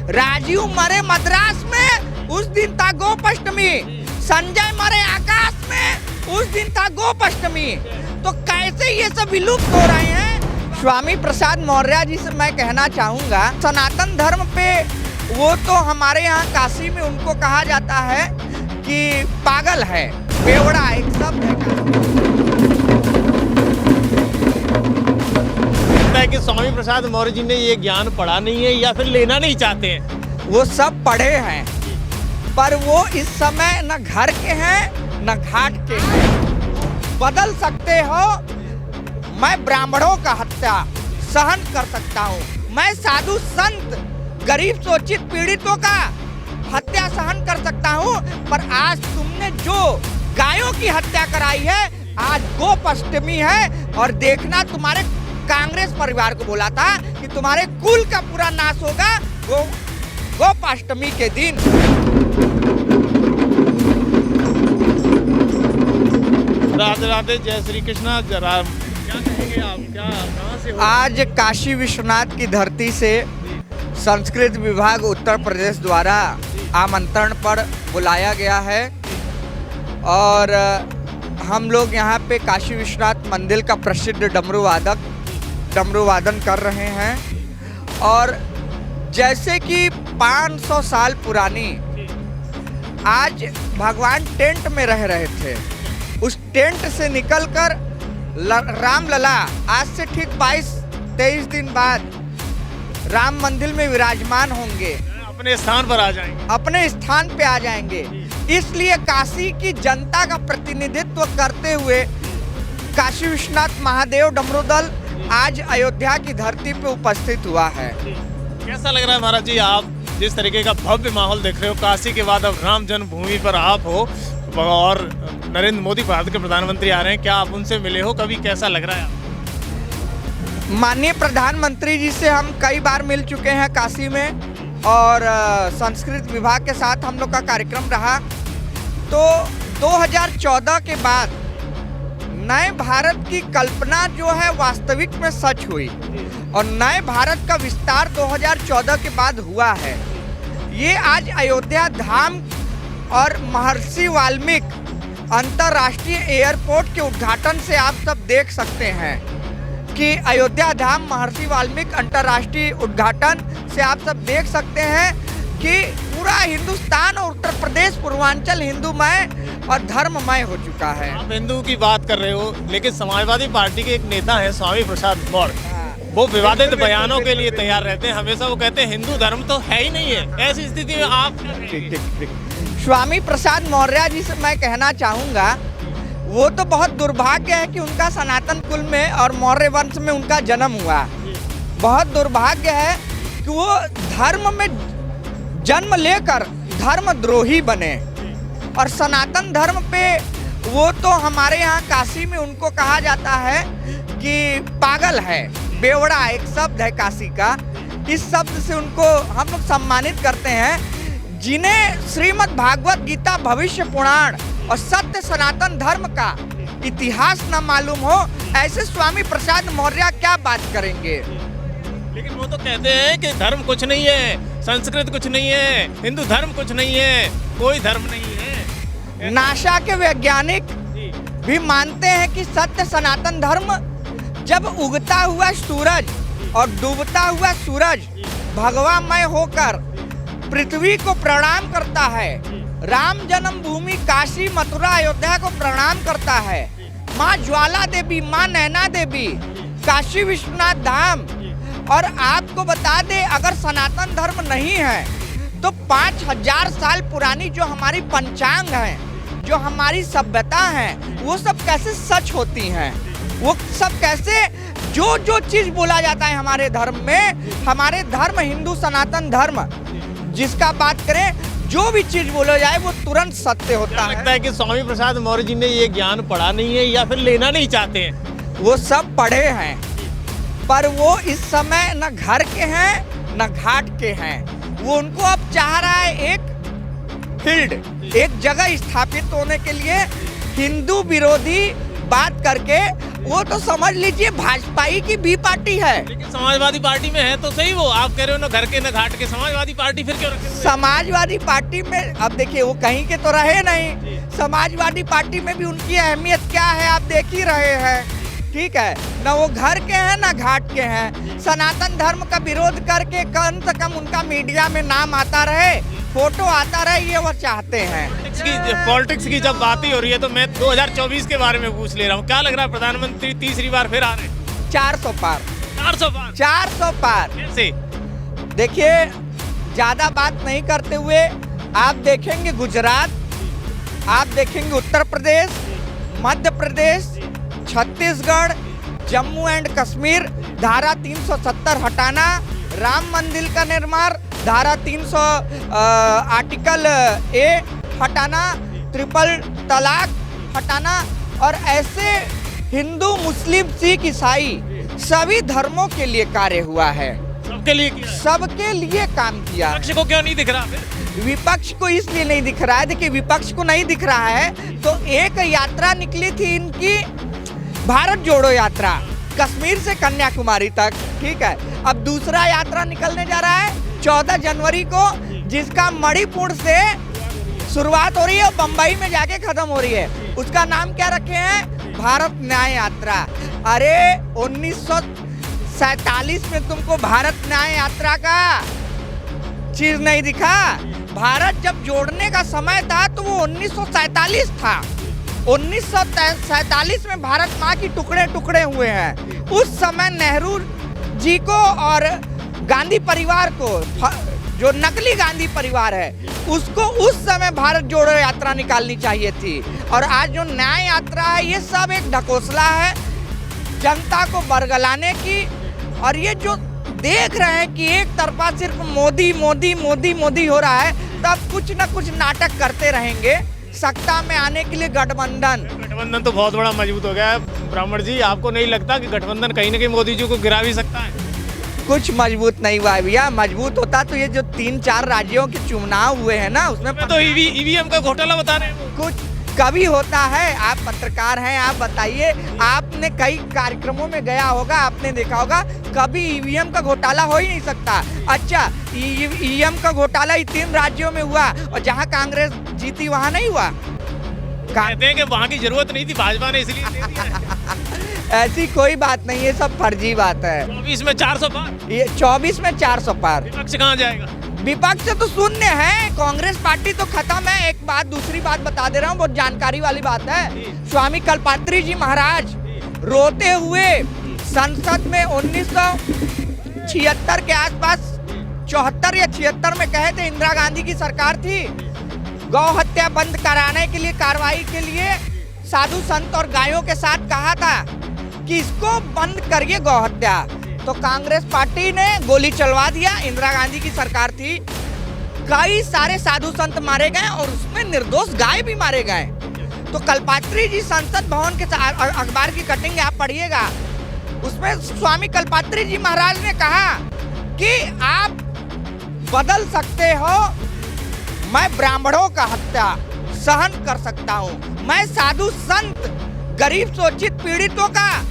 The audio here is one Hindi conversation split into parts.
राजीव मरे मद्रास में, उस दिन था गोपाष्टमी। संजय मरे आकाश में, उस दिन था गोपाष्टमी। तो कैसे ये सब विलुप्त हो रहे हैं। स्वामी प्रसाद मौर्य जी से मैं कहना चाहूँगा, सनातन धर्म पे वो तो हमारे यहाँ काशी में उनको कहा जाता है कि पागल है, बेवड़ा एक शब्द है कि स्वामी प्रसाद मौर्य जी ने ये ज्ञान पढ़ा नहीं है या फिर लेना नहीं चाहते हैं। वो सब पढ़े हैं, पर वो इस समय न घर के हैं न घाट के हैं। बदल सकते हो, मैं ब्राह्मणों का हत्या सहन कर सकता हूँ, मैं साधु संत गरीब शोषित पीड़ितों का हत्या सहन कर सकता हूँ, पर आज तुमने जो गायों की हत्या कराई है, आज गोपाष्टमी है। और देखना, तुम्हारे कांग्रेस परिवार को बोला था कि तुम्हारे कुल का पूरा नाश होगा गोपाष्टमी के दिन। राधे राधे, जय श्री कृष्णा। जरा क्या कहेंगे आप, क्या कहाँ से हो? आज काशी विश्वनाथ की धरती से संस्कृत विभाग उत्तर प्रदेश द्वारा आमंत्रण पर बुलाया गया है और हम लोग यहाँ पे काशी विश्वनाथ मंदिर का प्रसिद्ध डमरू वादन कर रहे हैं। और जैसे कि 500 साल पुरानी, आज भगवान टेंट में रह रहे थे, उस टेंट से निकलकर रामलला आज से ठीक 22-23 दिन बाद राम मंदिर में विराजमान होंगे, अपने स्थान पर आ जाएंगे, अपने स्थान पे आ जाएंगे। इसलिए काशी की जनता का प्रतिनिधित्व करते हुए काशी विश्वनाथ महादेव डमरू दल आज अयोध्या की धरती पे उपस्थित हुआ है। कैसा लग रहा है महाराज जी, आप जिस तरीके का भव्य माहौल देख रहे हो, काशी के बाद अब राम जन्मभूमि पर आप हो और नरेंद्र मोदी भारत के प्रधानमंत्री आ रहे हैं, क्या आप उनसे मिले हो कभी, कैसा लग रहा है? माननीय प्रधानमंत्री जी से हम कई बार मिल चुके हैं काशी में, और संस्कृत विभाग के साथ हम लोग का कार्यक्रम रहा। तो 2014 के बाद नए भारत की कल्पना जो है वास्तविक में सच हुई, और नए भारत का विस्तार 2014 के बाद हुआ है। ये आज अयोध्या धाम और महर्षि वाल्मीकि अंतर्राष्ट्रीय एयरपोर्ट के उद्घाटन से आप सब देख सकते हैं कि अयोध्या धाम महर्षि वाल्मीकि अंतर्राष्ट्रीय उद्घाटन से आप सब देख सकते हैं कि पूरा हिंदुस्तान और उत्तर प्रदेश पूर्वांचल हिंदूमय और धर्ममय हो चुका है। आप हिंदू की बात कर रहे हो, लेकिन समाजवादी पार्टी के एक नेता है स्वामी प्रसाद मौर्य, वो विवादित बयानों के लिए तैयार रहते हैं। हमेशा वो कहते हैं हिंदू धर्म तो है ही नहीं है। ऐसी स्थिति में आप स्वामी प्रसाद मौर्य जी से मैं कहना चाहूँगा, वो तो बहुत दुर्भाग्य है कि उनका सनातन कुल में और मौर्य वंश में उनका जन्म हुआ। बहुत दुर्भाग्य है कि वो धर्म में जन्म लेकर धर्मद्रोही बने, और सनातन धर्म पे वो तो हमारे यहाँ काशी में उनको कहा जाता है कि पागल है, बेवड़ा एक शब्द है काशी का। इस शब्द से उनको हम लोग सम्मानित करते हैं। जिन्हें श्रीमद् भागवत गीता, भविष्य पुराण और सत्य सनातन धर्म का इतिहास न मालूम हो, ऐसे स्वामी प्रसाद मौर्य क्या बात करेंगे। लेकिन वो तो कहते हैं कि धर्म कुछ नहीं है, संस्कृत कुछ नहीं है, हिंदू धर्म कुछ नहीं है, कोई धर्म नहीं है। नासा के वैज्ञानिक भी मानते हैं कि सत्य सनातन धर्म जब उगता हुआ सूरज और डूबता हुआ सूरज भगवामय होकर पृथ्वी को प्रणाम करता है, राम जन्मभूमि काशी मथुरा अयोध्या को प्रणाम करता है, माँ ज्वाला देवी, माँ नैना देवी, काशी विश्वनाथ धाम। और आपको बता दे, अगर सनातन धर्म नहीं है तो 5000 साल पुरानी जो हमारी पंचांग है, जो हमारी सभ्यता है, वो सब कैसे सच होती हैं। वो सब कैसे, जो चीज बोला जाता है हमारे धर्म में, हमारे धर्म हिंदू सनातन धर्म जिसका बात करें, जो भी चीज बोला जाए वो तुरंत सत्य होता है। लगता है कि स्वामी प्रसाद मौर्य जी ने ये ज्ञान पढ़ा नहीं है या फिर लेना नहीं चाहते हैं। वो सब पढ़े हैं, पर वो इस समय न घर के हैं न घाट के हैं। वो उनको अब चाह रहा है एक फील्ड, एक जगह स्थापित होने के लिए हिंदू विरोधी बात करके वो तो समझ लीजिए भाजपा की बी पार्टी है। लेकिन समाजवादी पार्टी में है तो सही, वो आप कह रहे हो ना घर के न घाट के, समाजवादी पार्टी फिर क्यों रखे हुए हैं? समाजवादी पार्टी में अब देखिए वो कहीं के तो रहे नहीं, समाजवादी पार्टी में भी उनकी अहमियत क्या है आप देख ही रहे हैं, ठीक है ना। वो घर के हैं ना घाट के हैं। सनातन धर्म का विरोध करके कम से कम उनका मीडिया में नाम आता रहे, फोटो आता रहे, ये वो चाहते हैं। पॉलिटिक्स की जब बात ही हो रही है तो मैं 2024 के बारे में पूछ ले रहा हूँ। क्या लग रहा है, प्रधानमंत्री तीसरी बार फिर आ रहे हैं? 400 पार। 400 पार? 400 पार। कैसे? देखिए ज्यादा बात नहीं करते हुए आप देखेंगे गुजरात, आप देखेंगे उत्तर प्रदेश, मध्य प्रदेश, छत्तीसगढ़, जम्मू एंड कश्मीर, धारा 370 हटाना, राम मंदिर का निर्माण, धारा 300 आर्टिकल ए हटाना, ट्रिपल तलाक हटाना, और ऐसे हिंदू मुस्लिम सिख ईसाई सभी धर्मों के लिए कार्य हुआ है, सबके लिए किया है। सबके लिए काम किया। विपक्ष को क्यों नहीं दिख रहा फिर? विपक्ष को इसलिए नहीं दिख रहा है, देखिए विपक्ष को नहीं दिख रहा है तो एक यात्रा निकली थी इनकी, भारत जोड़ो यात्रा, कश्मीर से कन्याकुमारी तक, ठीक है। अब दूसरा यात्रा निकलने जा रहा है 14 जनवरी को, जिसका मणिपुर से शुरुआत हो रही है और बंबई में जाके खत्म हो रही है। उसका नाम क्या रखे हैं? भारत न्याय यात्रा। अरे 1947 में तुमको भारत न्याय यात्रा का चीज नहीं दिखा? भारत जब जोड़ने का समय था तो वो 1947 था। 1947 में भारत माँ की टुकड़े टुकड़े हुए हैं। उस समय नेहरू जी को और गांधी परिवार को, जो नकली गांधी परिवार है, उसको उस समय भारत जोड़ो यात्रा निकालनी चाहिए थी। और आज जो न्याय यात्रा है ये सब एक ढकोसला है जनता को बरगलाने की। और ये जो देख रहे हैं कि एक तरफा सिर्फ मोदी मोदी मोदी मोदी हो रहा है, तब कुछ न कुछ नाटक करते रहेंगे सत्ता में आने के लिए। गठबंधन तो बहुत बड़ा मजबूत हो गया है। ब्राह्मण जी, आपको नहीं लगता कि गठबंधन कहीं न कहीं मोदी जी को गिरा भी सकता है? कुछ मजबूत नहीं हुआ है भैया। मजबूत होता तो ये जो 3-4 राज्यों के चुनाव हुए हैं ना, उसमें तो ईवीएम का घोटाला बता रहे हैं। कुछ कभी होता है। आप पत्रकार हैं, आप बताइए, आपने कई कार्यक्रमों में गया होगा, आपने देखा होगा, कभी ईवीएम का घोटाला हो ही नहीं सकता। अच्छा, ईवीएम का घोटाला 3 राज्यों में हुआ और जहां कांग्रेस जीती वहां नहीं हुआ। कहते हैं कि वहां की जरूरत नहीं थी, भाजपा ने इसलिए दे दिया। ऐसी कोई बात नहीं है, सब फर्जी बात है। 24 में 400 पार? ये 24 में 400 पार। विपक्ष कहाँ जाएगा? विपक्ष तो शून्य है। कांग्रेस पार्टी तो खत्म है। एक बात, दूसरी बात बता दे रहा हूँ, बहुत जानकारी वाली बात है। स्वामी कल्पात्री जी महाराज रोते हुए संसद में 1976 के आसपास, 74 या 76 में कहे थे, इंदिरा गांधी की सरकार थी, गौ हत्या बंद कराने के लिए, कार्रवाई के लिए साधु संत और गायों के साथ कहा था कि इसको बंद करिए गौ हत्या। तो कांग्रेस पार्टी ने गोली चलवा दिया। इंदिरा गांधी की सरकार थी, कई सारे साधु संत मारे गए और उसमें निर्दोष गाय भी मारे गए। तो कल्पात्री जी संसद भवन के अखबार की कटिंग आप पढ़िएगा, उसमें स्वामी कल्पात्री जी महाराज ने कहा कि आप बदल सकते हो, मैं ब्राह्मणों का हत्या सहन कर सकता हूँ, मैं साधु संत गरीब शोषित पीड़ितों का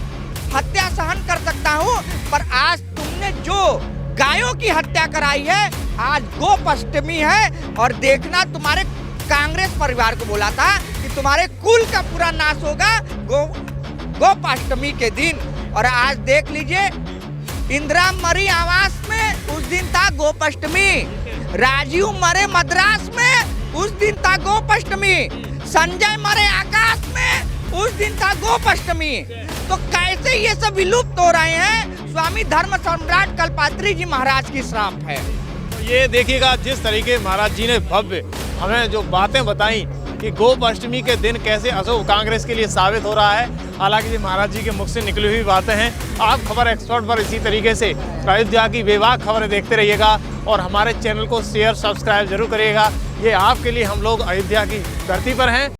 हत्या सहन कर सकता हूँ, पर आज तुमने जो गायों की हत्या कराई है, आज गोपाष्टमी है और देखना, तुम्हारे कांग्रेस परिवार को बोला था कि तुम्हारे कुल का पूरा नाश होगा गोपाष्टमी के दिन। और आज देख लीजिए, इंदिरा मरी आवास में उस दिन था गोपाष्टमी, राजीव मरे मद्रास में उस दिन था गोपाष्टमी, संजय मरे आकाश में उस दिन था गोपाष्टमी। तो कैसे ये सब विलुप्त हो रहे हैं? स्वामी धर्म सम्राट कल्पात्री जी महाराज की श्राप है। ये देखिएगा, जिस तरीके महाराज जी ने भव्य हमें जो बातें बताई कि गोपाष्टमी के दिन कैसे अशुभ कांग्रेस के लिए साबित हो रहा है। हालांकि ये महाराज जी के मुख से निकली हुई बातें हैं। आप खबर एक्सपर्ट पर इसी तरीके से अयोध्या की बेबाक खबरें देखते रहिएगा और हमारे चैनल को शेयर सब्सक्राइब जरूर करिएगा। ये आपके लिए हम लोग अयोध्या की धरती पर हैं।